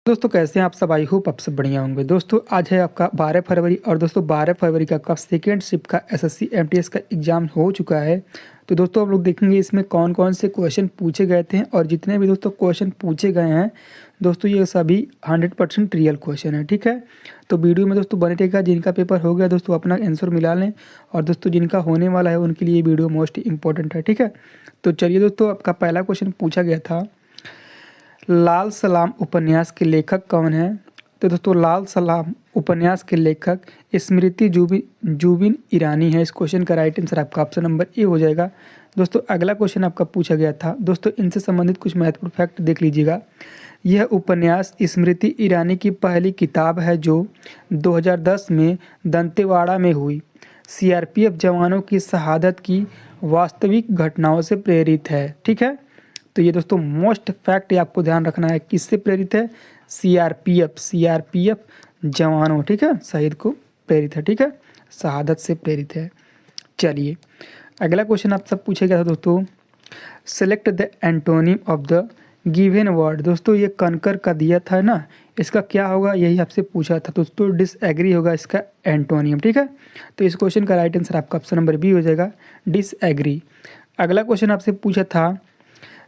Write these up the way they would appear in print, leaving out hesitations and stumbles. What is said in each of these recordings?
दोस्तों कैसे हैं आप सब। आई होप आप सब बढ़िया होंगे। दोस्तों आज है आपका 12 फरवरी और दोस्तों 12 फरवरी का आपका सेकेंड शिफ्ट का एसएससी एमटीएस का एग्जाम हो चुका है। तो दोस्तों हम लोग देखेंगे इसमें कौन कौन से क्वेश्चन पूछे गए थे और जितने भी दोस्तों क्वेश्चन पूछे गए हैं दोस्तों ये सभी 100% रियल क्वेश्चन है। ठीक है, तो वीडियो में दोस्तों बने रहेगा। जिनका पेपर हो गया दोस्तों अपना आंसर मिला लें और दोस्तों जिनका होने वाला है उनके लिए वीडियो मोस्ट इंपॉर्टेंट है। ठीक है, तो चलिए दोस्तों आपका पहला क्वेश्चन पूछा गया था, लाल सलाम उपन्यास के लेखक कौन है। तो दोस्तों लाल सलाम उपन्यास के लेखक स्मृति जुबिन ईरानी है। इस क्वेश्चन का राइट आंसर आपका ऑप्शन नंबर ए हो जाएगा। दोस्तों अगला क्वेश्चन आपका पूछा गया था, दोस्तों इनसे संबंधित कुछ महत्वपूर्ण फैक्ट देख लीजिएगा। यह उपन्यास स्मृति ईरानी की पहली किताब है जो 2010 में दंतेवाड़ा में हुई सीआरपीएफ जवानों की शहादत की वास्तविक घटनाओं से प्रेरित है। ठीक है, तो ये दोस्तों मोस्ट फैक्ट आपको ध्यान रखना है, किससे प्रेरित है, सीआरपीएफ जवानों, ठीक है, शहीद को प्रेरित है। ठीक है, शहादत से प्रेरित है। चलिए अगला क्वेश्चन आप सब पूछा गया था दोस्तों, select the antonym of the given word. दोस्तों ये कनकर का दिया था ना, इसका क्या होगा यही आपसे पूछा था दोस्तों, डिसएग्री होगा इसका एंटोनियम। ठीक है, तो इस क्वेश्चन का राइट आंसर आपका ऑप्शन नंबर बी हो जाएगा, डिसएग्री। अगला क्वेश्चन आपसे पूछा था,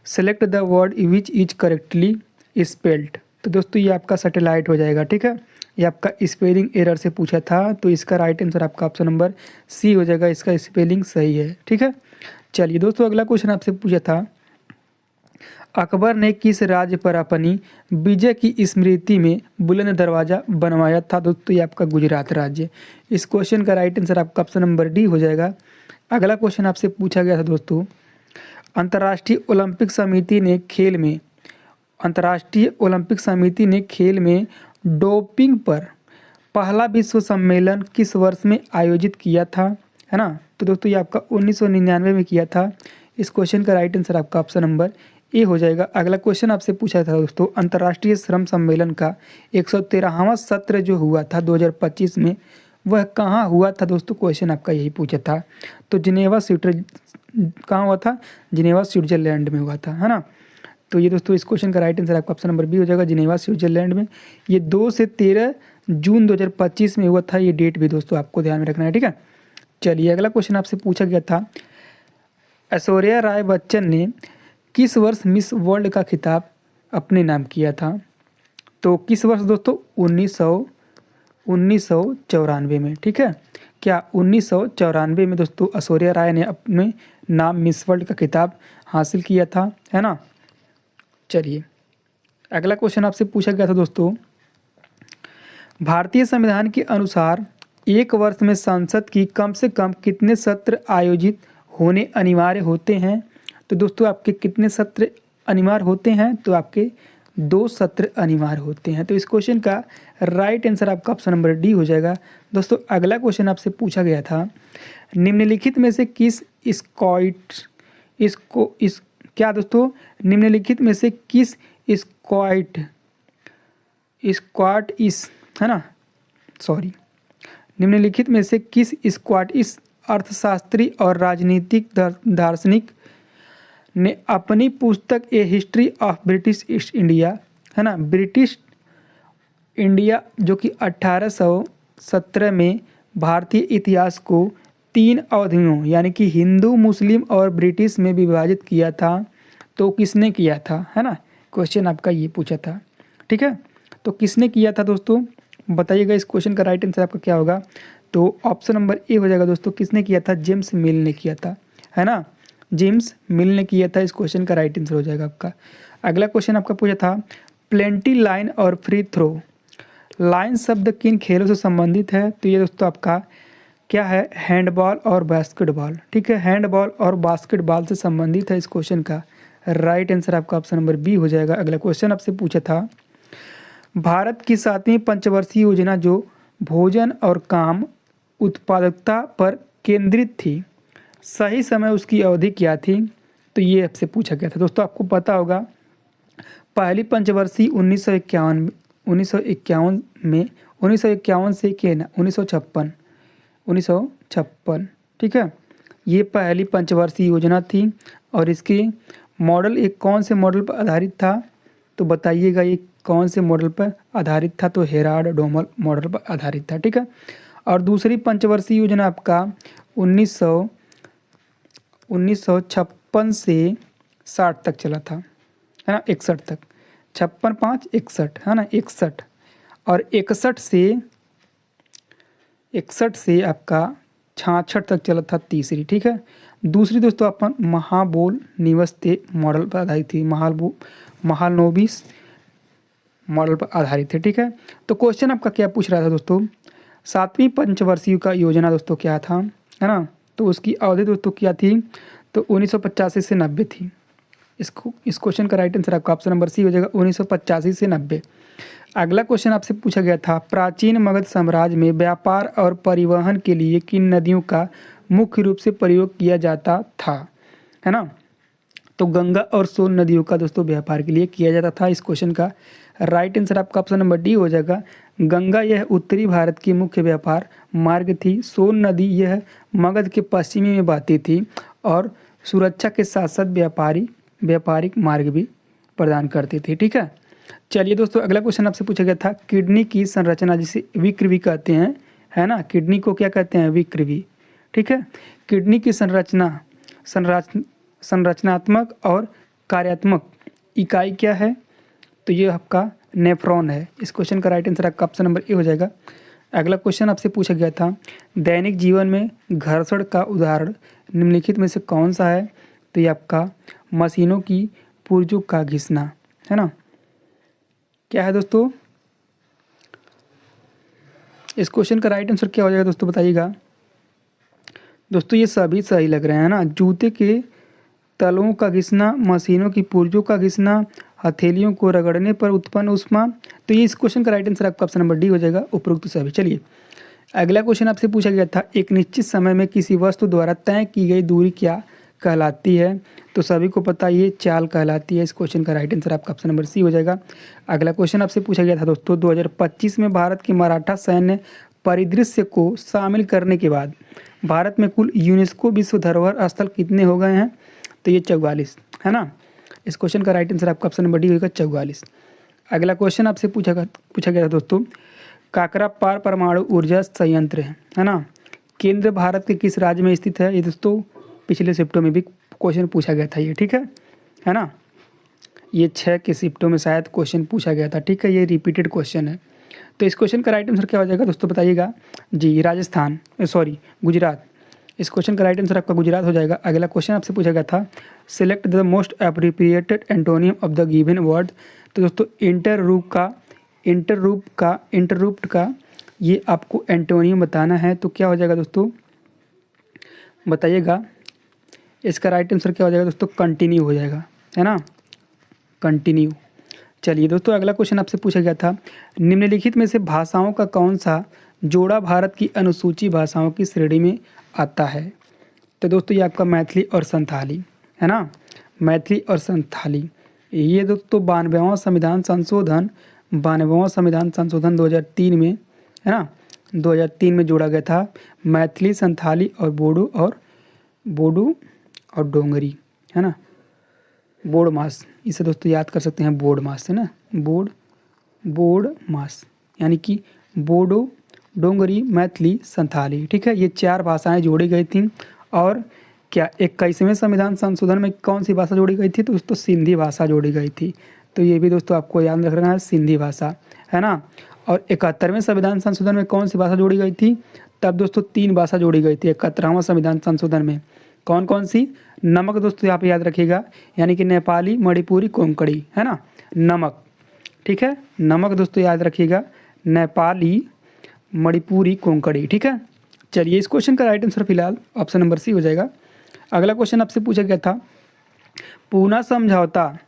select the word which is correctly spelled. तो दोस्तों ये आपका सैटेलाइट हो जाएगा। ठीक है, ये आपका स्पेलिंग एरर से पूछा था, तो इसका राइट आंसर आपका ऑप्शन नंबर सी हो जाएगा, इसका स्पेलिंग सही है। ठीक है, चलिए दोस्तों अगला क्वेश्चन आपसे पूछा था, अकबर ने किस राज्य पर अपनी विजय की स्मृति में बुलंद दरवाजा बनवाया था। दोस्तों ये आपका गुजरात राज्य। इस क्वेश्चन का राइट आंसर आपका ऑप्शन नंबर डी हो जाएगा। अगला क्वेश्चन आपसे पूछा गया था दोस्तों, अंतर्राष्ट्रीय ओलंपिक समिति ने खेल में डोपिंग पर पहला विश्व सम्मेलन किस वर्ष में आयोजित किया था, है ना। तो दोस्तों ये आपका 1999 में किया था। इस क्वेश्चन का राइट आंसर आपका ऑप्शन नंबर ए हो जाएगा। अगला क्वेश्चन आपसे पूछा था दोस्तों, अंतर्राष्ट्रीय श्रम सम्मेलन का 113वां सत्र जो हुआ था 2025 में, वह कहाँ हुआ था दोस्तों, क्वेश्चन आपका यही पूछा था। तो कहाँ हुआ था, जिनेवा स्विट्जरलैंड में हुआ था, है ना। तो ये दोस्तों इस क्वेश्चन का राइट आंसर आपका ऑप्शन नंबर बी हो जाएगा, जिनेवा स्विट्जरलैंड में। ये 2 से 13 जून 2025 में हुआ था। ये डेट भी दोस्तों आपको ध्यान में रखना है। ठीक है, चलिए अगला क्वेश्चन आपसे पूछा गया था, ऐश्वर्या राय बच्चन ने किस वर्ष मिस वर्ल्ड का खिताब अपने नाम किया था। तो किस वर्ष दोस्तों, 1994 में। ठीक है, क्या 1994 में दोस्तों ऐश्वर्या राय ने अपने नाम मिस वर्ल्ड का खिताब हासिल किया था, है ना। चलिए अगला क्वेश्चन आपसे पूछा गया था दोस्तों, भारतीय संविधान के अनुसार एक वर्ष में संसद की कम से कम कितने सत्र आयोजित होने अनिवार्य होते हैं। तो दोस्तों आपके कितने सत्र अनिवार्य होते हैं, तो आपके 2 सत्र अनिवार्य होते हैं। तो इस क्वेश्चन का राइट आंसर आपका ऑप्शन नंबर डी हो जाएगा। दोस्तों अगला क्वेश्चन आपसे पूछा गया था, निम्नलिखित में से किस निम्नलिखित में से किस निम्नलिखित में से किस स्क्वाटिश अर्थशास्त्री और राजनीतिक दार्शनिक ने अपनी पुस्तक a history of British East India, है ना, ब्रिटिश इंडिया जो कि 1817 में भारतीय इतिहास को 3 अवधियों यानी कि हिंदू, मुस्लिम और ब्रिटिश में विभाजित किया था। तो किसने किया था, है ना, क्वेश्चन आपका ये पूछा था। ठीक है, तो किसने किया था दोस्तों, बताइएगा। इस क्वेश्चन का राइट आंसर आपका क्या होगा, तो ऑप्शन नंबर ए हो जाएगा दोस्तों। किसने किया था, जेम्स मिल ने किया था, है ना, जेम्स मिल ने किया था। इस क्वेश्चन का राइट आंसर हो जाएगा आपका। अगला क्वेश्चन आपका पूछा था, प्लेंटी लाइन और फ्री थ्रो। लाइन शब्द किन खेलों से संबंधित है। तो ये दोस्तों आपका क्या है, हैंडबॉल और बास्केटबॉल। ठीक है, हैंडबॉल और बास्केटबॉल से संबंधित है। इस क्वेश्चन का राइट आंसर आपका ऑप्शन नंबर बी हो जाएगा। अगला क्वेश्चन आपसे पूछा था, भारत की 7वीं पंचवर्षीय योजना जो भोजन और काम उत्पादकता पर केंद्रित थी, सही समय उसकी अवधि क्या थी। तो ये आपसे पूछा गया था दोस्तों। आपको पता होगा पहली पंचवर्षीय 1951 में 1951 से के ना 1956। ठीक है, ये पहली पंचवर्षीय योजना थी और इसके मॉडल एक कौन से मॉडल पर आधारित था, तो बताइएगा ये कौन से मॉडल पर आधारित था? तो हेराल्ड डोमल मॉडल पर आधारित था, ठीक है। और दूसरी पंचवर्षीय योजना आपका 1956 से 60 तक चला था, है ना, 61 तक, 56 5 61, है ना, 61, और 61 से आपका 66 तक चला था तीसरी, ठीक है। दूसरी दोस्तों अपन महाबोल निवस्ते मॉडल पर आधारित थी, महालनोबिस मॉडल पर आधारित है, ठीक है। तो क्वेश्चन आपका क्या पूछ रहा था दोस्तों? 7वीं पंचवर्षीय का योजना दोस्तों क्या था, है ना, तो उसकी अवधि दोस्तों क्या थी? तो 1985 से 90 थी। इस क्वेश्चन का राइट आंसर आपका ऑप्शन नंबर सी हो जाएगा, 1985 से 90। अगला क्वेश्चन आपसे पूछा गया था, प्राचीन मगध साम्राज्य में व्यापार और परिवहन के लिए किन नदियों का मुख्य रूप से प्रयोग किया जाता था, है ना, तो गंगा और सोन नदियों का दोस्तों व्यापार के लिए किया जाता था। इस क्वेश्चन का राइट आंसर आपका ऑप्शन नंबर डी हो जाएगा। गंगा यह उत्तरी भारत की मुख्य व्यापार मार्ग थी, सोन नदी यह मगध के पश्चिमी में बहती थी और सुरक्षा के साथ साथ व्यापारिक मार्ग भी प्रदान करती थी, ठीक है। चलिए दोस्तों, अगला क्वेश्चन आपसे पूछा गया था, किडनी की संरचना जिसे विकृवि कहते हैं, है ना, किडनी को क्या कहते हैं? विकृवि, ठीक है। किडनी की संरचनात्मक और कार्यात्मक इकाई क्या है? तो ये आपका नेफ्रॉन है। इस क्वेश्चन का राइट आंसर आपका ऑप्शन नंबर ए हो जाएगा। अगला क्वेश्चन आपसे पूछा गया था, दैनिक जीवन में घर्षण का उदाहरण निम्नलिखित में से कौन सा है? तो ये आपका मशीनों की पुर्जों का घिसना, है ना, क्या है दोस्तों? इस क्वेश्चन का राइट आंसर क्या हो जाएगा दोस्तों, बताइएगा। दोस्तों ये सभी सही लग रहे हैं ना, जूते के तलों का घिसना, मशीनों की पुर्जों का घिसना, हथेलियों को रगड़ने पर उत्पन्न ऊष्मा। तो ये इस क्वेश्चन का राइट आंसर आपका ऑप्शन नंबर डी हो जाएगा, उपरोक्त सभी। चलिए अगला क्वेश्चन आपसे पूछा गया था, एक निश्चित समय में किसी वस्तु द्वारा तय की गई दूरी क्या कहलाती है? तो सभी को पता ये चाल कहलाती है। इस क्वेश्चन का राइट आंसर आपका ऑप्शन नंबर सी हो जाएगा। अगला क्वेश्चन आपसे पूछा गया था दोस्तों, 2025 में भारत के मराठा सैन्य परिदृश्य को शामिल करने के बाद भारत में कुल यूनेस्को विश्व धरोहर स्थल कितने हो गए हैं? तो ये 44, है ना। इस क्वेश्चन का राइट आंसर आपका ऑप्शन नंबर डी होगा, 44। अगला क्वेश्चन आपसे पूछा गया था दोस्तों, काकरापार परमाणु ऊर्जा संयंत्र है ना, केंद्र भारत के किस राज्य में स्थित है? ये दोस्तों पिछले शिफ्टों में भी क्वेश्चन पूछा गया था ये, ठीक है ना। ये 6 के शिफ्टों में शायद क्वेश्चन पूछा गया था, ठीक है, ये रिपीटेड क्वेश्चन है। तो इस क्वेश्चन का राइट आंसर क्या हो जाएगा दोस्तों, बताइएगा जी। गुजरात। इस क्वेश्चन का राइट आंसर आपका गुजरात हो जाएगा। अगला क्वेश्चन आपसे पूछा गया था, select the most appropriated antonym of the given word. तो दोस्तों इंटररूप्ट का ये आपको एंटोनियम बताना है, तो क्या हो जाएगा दोस्तों, बताइएगा। इसका राइट आंसर क्या हो जाएगा दोस्तों, कंटिन्यू हो जाएगा, है ना, कंटिन्यू। चलिए दोस्तों, अगला क्वेश्चन आपसे पूछा गया था, निम्नलिखित में से भाषाओं का कौन सा जोड़ा भारत की अनुसूची भाषाओं की श्रेणी में आता है? तो दोस्तों ये आपका मैथिली और संथाली, है ना, मैथिली और संथाली। ये दोस्तों 92वां संविधान संशोधन 2003 में, है ना, 2003 में जोड़ा गया था। मैथिली, संथाली और बोडो और डोंगरी, है ना, बोड मास, इसे दोस्तों याद कर सकते हैं, बोड मास, है ना, बोड मास, यानी कि बोडो, डोंगरी, मैथिली, संथाली, ठीक है। ये 4 भाषाएं जोड़ी गई थी। और क्या 21वें संविधान संशोधन में कौन सी भाषा जोड़ी गई थी? तो दोस्तों सिंधी भाषा जोड़ी गई थी। तो ये भी दोस्तों आपको याद रखना है, सिंधी भाषा, है ना। और 71वें संविधान संशोधन में कौन सी भाषा जोड़ी गई थी? तब दोस्तों 3 भाषा जोड़ी गई थी 71वां संविधान संशोधन में। कौन कौन सी? नमक दोस्तों यहाँ पे याद रखिएगा, यानी कि नेपाली, मणिपुरी, कोंकणी, है ना, नमक, ठीक है, नमक दोस्तों याद रखिएगा, नेपाली, मणिपुरी, कोंकणी, ठीक है। चलिए इस क्वेश्चन का राइट आंसर फिलहाल ऑप्शन नंबर सी हो जाएगा। अगला क्वेश्चन आपसे पूछा गया था, पूना समझौता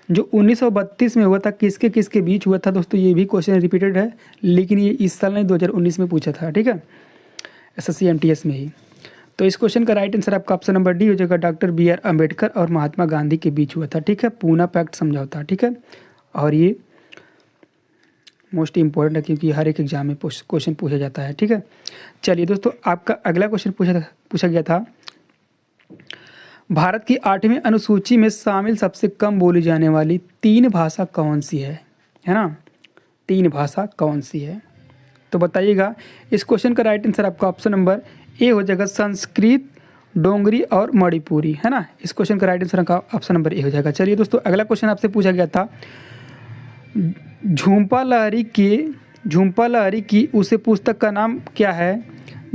जो 1932 में हुआ था किसके किसके बीच हुआ था? दोस्तों ये भी क्वेश्चन रिपीटेड है, लेकिन ये इस साल नहीं 2019 में पूछा था, ठीक है, SSC MTS में ही। तो इस क्वेश्चन का राइट आंसर आपका ऑप्शन नंबर डी हो जाएगा, डॉक्टर BR अम्बेडकर और महात्मा गांधी के बीच हुआ था, ठीक है, पूना पैक्ट समझौता, ठीक है। और ये मोस्ट इंपॉर्टेंट है क्योंकि हर एक एग्जाम में क्वेश्चन पूछा जाता है, ठीक है। चलिए दोस्तों, आपका अगला क्वेश्चन पूछा गया था, भारत की 8वीं अनुसूची में शामिल सबसे कम बोली जाने वाली 3 भाषा कौन सी है है ना, 3 भाषा कौन सी है? तो बताइएगा। इस क्वेश्चन का राइट आंसर आपका ऑप्शन नंबर ए हो जाएगा, संस्कृत, डोंगरी और मणिपुरी, है ना। इस क्वेश्चन का राइट आंसर का ऑप्शन नंबर ए हो जाएगा। चलिए दोस्तों, अगला क्वेश्चन आपसे पूछा गया था, झूम्पा लाहिरी की उस पुस्तक का नाम क्या है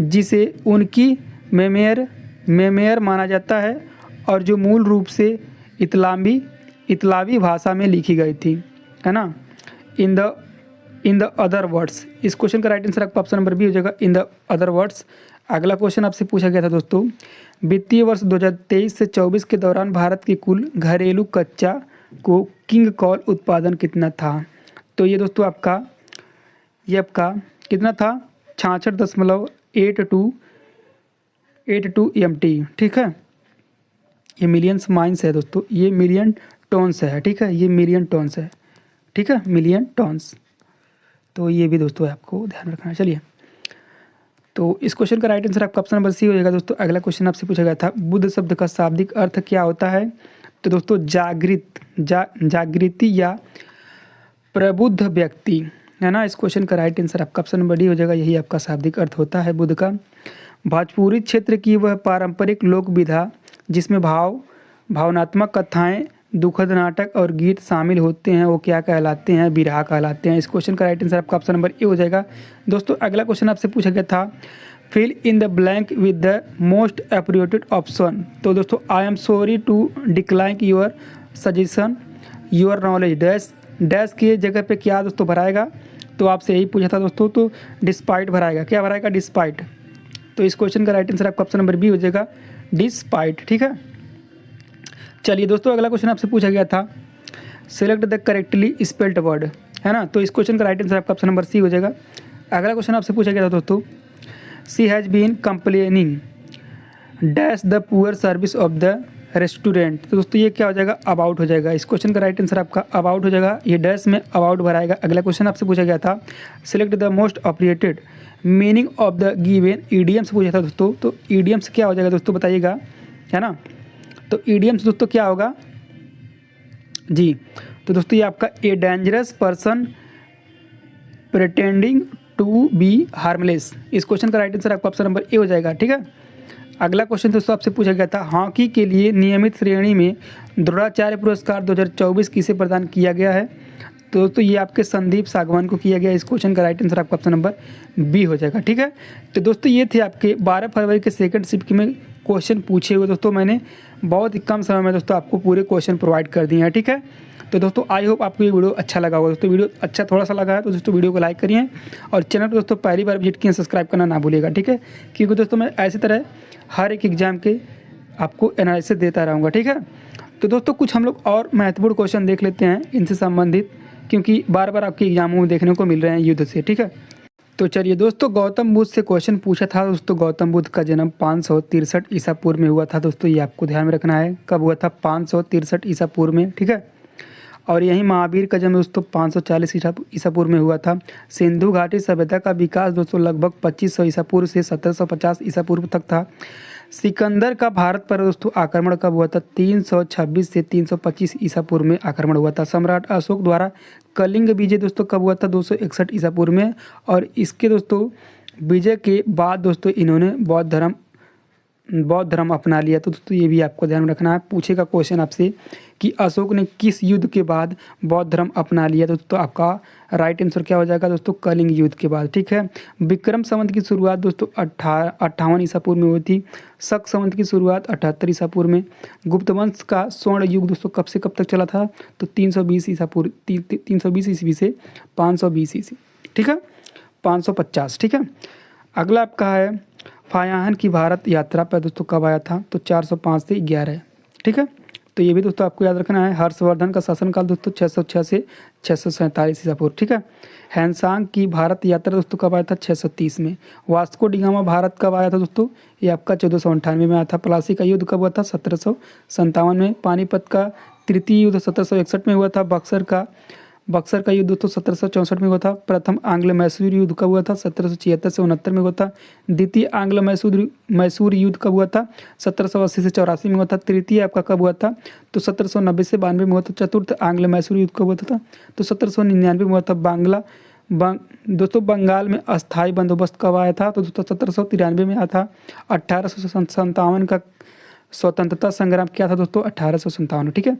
जिसे उनकी मेमेयर माना जाता है और जो मूल रूप से इतालवी भाषा में लिखी गई थी, है ना। इन द अदर वर्ड्स, इस क्वेश्चन का राइट आंसर आपका ऑप्शन नंबर बी हो जाएगा, इन द अदर वर्ड्स। अगला क्वेश्चन आपसे पूछा गया था दोस्तों, वित्तीय वर्ष 2023 से 24 के दौरान भारत की कुल घरेलू कच्चा कुकिंग कोल उत्पादन कितना था? तो ये दोस्तों आपका कितना था? 66.82 MT, ठीक है। ये मिलियंस माइंस है दोस्तों, ये मिलियन टोन्स है, ठीक है, ये मिलियन टोन्स है, ठीक है, मिलियन टोन्स। तो ये भी दोस्तों आपको ध्यान रखना है। चलिए, तो इस क्वेश्चन का राइट आंसर आपका ऑप्शन नंबर सी हो जाएगा दोस्तों। अगला क्वेश्चन आपसे पूछा गया था, बुद्ध शब्द का शाब्दिक अर्थ क्या होता है? तो दोस्तों जागृति या प्रबुद्ध व्यक्ति, है ना। इस क्वेश्चन का राइट आंसर आपका ऑप्शन नंबर डी हो जाएगा, यही आपका शाब्दिक अर्थ होता है बुद्ध का। भोजपुरी क्षेत्र की वह पारंपरिक लोक विधा जिसमें भावनात्मक कथाएं, दुखद नाटक और गीत शामिल होते हैं, वो क्या कहलाते हैं? बिरहा कहलाते हैं। इस क्वेश्चन का राइट आंसर आपका ऑप्शन नंबर ए हो जाएगा। दोस्तों, अगला क्वेश्चन आपसे पूछा गया था, fill in the blank with the most appropriate option. तो दोस्तों, I am sorry to decline your suggestion, your knowledge dash की जगह पे क्या दोस्तों भराएगा? तो आपसे यही पूछा था दोस्तों, तो डिस्पाइट भराएगा। क्या भराएगा? डिस्पाइट। तो इस क्वेश्चन का राइट आंसर आपका ऑप्शन नंबर बी हो जाएगा, डिस्पाइट, ठीक है। चलिए दोस्तों, अगला क्वेश्चन आपसे पूछा गया था, select the correctly spelled word, है ना। तो इस क्वेश्चन का राइट आंसर आपका ऑप्शन नंबर सी हो जाएगा। अगला क्वेश्चन आपसे पूछा गया था दोस्तों, she has been complaining dash the poor service of the restaurant. तो दोस्तों, ये क्या हो जाएगा? अबाउट हो जाएगा। इस क्वेश्चन का राइट आंसर आपका अबाउट हो जाएगा, ये डैश में अबाउट भराएगा। अगला क्वेश्चन आपसे पूछा गया था, select the most appropriate meaning of the given idioms पूछा था दोस्तों। तो ईडियम्स क्या हो जाएगा दोस्तों, बताइएगा, है ना। तो ईडियम्स दोस्तों क्या होगा जी? तो दोस्तों, ये आपका a dangerous person pretending to be harmless. इस क्वेश्चन का राइट आंसर आपका ऑप्शन नंबर ए हो जाएगा, ठीक है। अगला क्वेश्चन दोस्तों आपसे पूछा गया था, हॉकी के लिए नियमित श्रेणी में द्रोणाचार्य पुरस्कार 2024 किसे प्रदान किया गया है? तो दोस्तों, ये आपके संदीप सागवान को किया गया। इस क्वेश्चन का राइट आंसर आपका ऑप्शन नंबर बी हो जाएगा, ठीक है। तो दोस्तों, ये थे आपके 12 फरवरी के सेकंड शिफ्ट में क्वेश्चन पूछे हुए दोस्तों। मैंने बहुत ही कम समय में दोस्तों आपको पूरे क्वेश्चन प्रोवाइड कर दिए हैं, ठीक है। तो दोस्तों, आई होप आपको ये वीडियो अच्छा लगा होगा। दोस्तों, वीडियो अच्छा थोड़ा सा लगा है तो दोस्तों वीडियो को लाइक करिए और चैनल को दोस्तों पहली बार विजिट किए सब्सक्राइब करना ना भूलिएगा, ठीक है। क्योंकि दोस्तों, मैं ऐसी तरह हर एक एग्जाम के आपको एनालिसिस देता रहूँगा, ठीक है। तो दोस्तों, कुछ हम लोग और महत्वपूर्ण क्वेश्चन देख लेते हैं इनसे संबंधित, क्योंकि बार बार आपके एग्जामों में देखने को मिल रहे हैं युद्ध से, ठीक है। तो चलिए दोस्तों, गौतम बुद्ध से क्वेश्चन पूछा था दोस्तों। गौतम बुद्ध का जन्म 563 ईसा पूर्व में हुआ था दोस्तों। ये आपको ध्यान में रखना है, कब हुआ था? 563 ईसा पूर्व में, ठीक है। और यहीं महावीर का जन्म दोस्तों 540 ईसा पूर्व में हुआ था। सिंधु घाटी सभ्यता का विकास दोस्तों लगभग 2500 ईसा पूर्व से 1750 ईसा पूर्व तक था। सिकंदर का भारत पर दोस्तों आक्रमण कब हुआ था? 326 से 325 ईसा पूर्व में आक्रमण हुआ था। सम्राट अशोक द्वारा कलिंग विजय दोस्तों कब हुआ था? 261 ईसा पूर्व में। और इसके दोस्तों विजय के बाद दोस्तों इन्होंने बौद्ध धर्म अपना लिया। तो दोस्तों, ये भी आपको ध्यान रखना है। पूछेगा क्वेश्चन आपसे कि अशोक ने किस युद्ध के बाद बौद्ध धर्म अपना लिया? तो दोस्तों, आपका राइट आंसर क्या हो जाएगा दोस्तों? कलिंग युद्ध के बाद, ठीक है। विक्रम संवत की शुरुआत दोस्तों 58 ईसा पूर्व में हुई थी। शक संवत की शुरुआत 78 ईसा पूर्व में। गुप्त वंश का स्वर्ण युग दोस्तों कब से कब तक चला था? तो 320 ईसा पूर्व, 320 ईस्वी से 520 ईस्वी, ठीक है, 550, ठीक है। अगला आपका है, फायाहन की भारत यात्रा पर दोस्तों कब आया था? तो 405 से 11, ठीक है। तो ये भी दोस्तों आपको याद रखना है। हर्षवर्धन का शासनकाल दोस्तों 606 से 647 ईसा पूर्व, ठीक है। हैंसांग की भारत यात्रा दोस्तों कब आया था? 630 में। वास्को डी गामा भारत कब आया था दोस्तों? ये आपका 1498 में आया था। प्लासी का युद्ध कब हुआ था? 1757 में। पानीपत का तृतीय युद्ध 1761 में हुआ था। बक्सर का बक्सर का युद्ध दोस्तों 1764 में हुआ था। प्रथम आंग्ल मैसूर युद्ध कब हुआ था? 1776 से 69 में हुआ था। द्वितीय आंग्ल मैसूर युद्ध कब हुआ था? 1780 से 84 में हुआ था। तृतीय आपका कब हुआ था? तो 1790 से 92 में हुआ था। चतुर्थ आंग्ल मैसूर युद्ध कब हुआ था? तो 1799 में हुआ था। दोस्तों बंगाल में अस्थायी बंदोबस्त कब आया था? तो दोस्तों 1793 में आया था। 1857 का स्वतंत्रता संग्राम क्या था दोस्तों? 1857। ठीक है,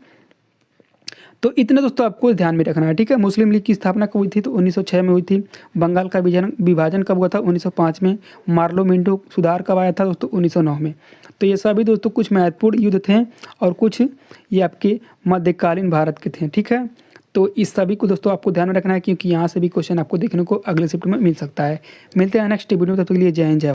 तो इतने दोस्तों आपको ध्यान में रखना है। ठीक है, मुस्लिम लीग की स्थापना कब हुई थी? तो 1906 में हुई थी। बंगाल का विभाजन कब हुआ था? 1905 में। मार्लो मिंटो सुधार कब आया था दोस्तों? 1909 में। तो ये सभी दोस्तों कुछ महत्वपूर्ण युद्ध थे और कुछ ये आपके मध्यकालीन भारत के थे। ठीक है, तो इस सभी को दोस्तों आपको ध्यान में रखना है, क्योंकि यहाँ से भी क्वेश्चन आपको देखने को अगले शिफ्ट में मिल सकता है। मिलते हैं नेक्स्ट वीडियो में, तब तक के लिए जय हिंद जय।